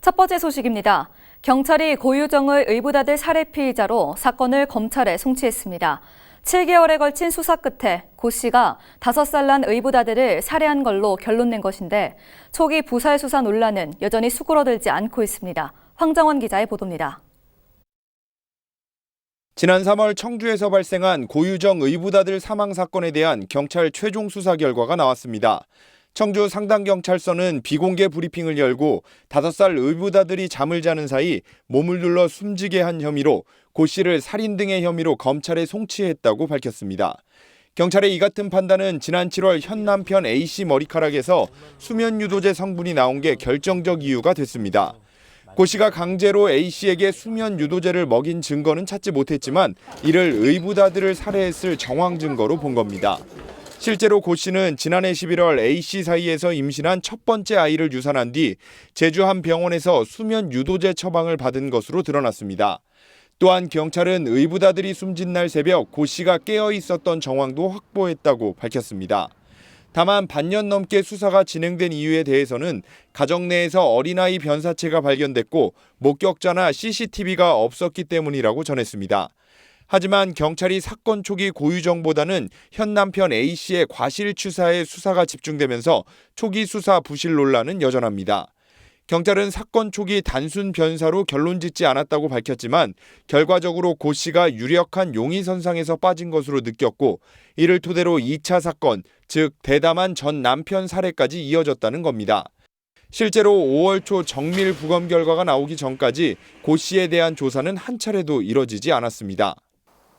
첫 번째 소식입니다. 경찰이 고유정의 의붓아들 살해 피의자로 사건을 검찰에 송치했습니다. 7개월에 걸친 수사 끝에 고 씨가 5살 난 의붓아들을 살해한 걸로 결론낸 것인데 초기 부살 수사 논란은 여전히 수그러들지 않고 있습니다. 황정원 기자의 보도입니다. 지난 3월 청주에서 발생한 고유정 의붓아들 사망 사건에 대한 경찰 최종 수사 결과가 나왔습니다. 청주 상당경찰서는 비공개 브리핑을 열고 5살 의붓아들이 잠을 자는 사이 몸을 눌러 숨지게 한 혐의로 고 씨를 살인 등의 혐의로 검찰에 송치했다고 밝혔습니다. 경찰의 이 같은 판단은 지난 7월 현 남편 A씨 머리카락에서 수면 유도제 성분이 나온 게 결정적 이유가 됐습니다. 고 씨가 강제로 A씨에게 수면 유도제를 먹인 증거는 찾지 못했지만 이를 의붓아들을 살해했을 정황 증거로 본 겁니다. 실제로 고 씨는 지난해 11월 A씨 사이에서 임신한 첫 번째 아이를 유산한 뒤 제주 한 병원에서 수면 유도제 처방을 받은 것으로 드러났습니다. 또한 경찰은 의붓아들이 숨진 날 새벽 고 씨가 깨어 있었던 정황도 확보했다고 밝혔습니다. 다만 반년 넘게 수사가 진행된 이유에 대해서는 가정 내에서 어린아이 변사체가 발견됐고 목격자나 CCTV가 없었기 때문이라고 전했습니다. 하지만 경찰이 사건 초기 고유정보다는 현 남편 A씨의 과실추사에 수사가 집중되면서 초기 수사 부실 논란은 여전합니다. 경찰은 사건 초기 단순 변사로 결론짓지 않았다고 밝혔지만 결과적으로 고 씨가 유력한 용의선상에서 빠진 것으로 느꼈고 이를 토대로 2차 사건, 즉 대담한 전 남편 살해까지 이어졌다는 겁니다. 실제로 5월 초 정밀 부검 결과가 나오기 전까지 고 씨에 대한 조사는 한 차례도 이뤄지지 않았습니다.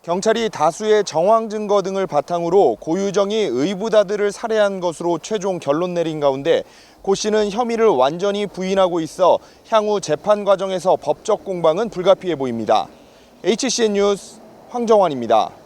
경찰이 다수의 정황 증거 등을 바탕으로 고유정이 의붓아들을 살해한 것으로 최종 결론 내린 가운데 고 씨는 혐의를 완전히 부인하고 있어 향후 재판 과정에서 법적 공방은 불가피해 보입니다. HCN 뉴스 황정환입니다.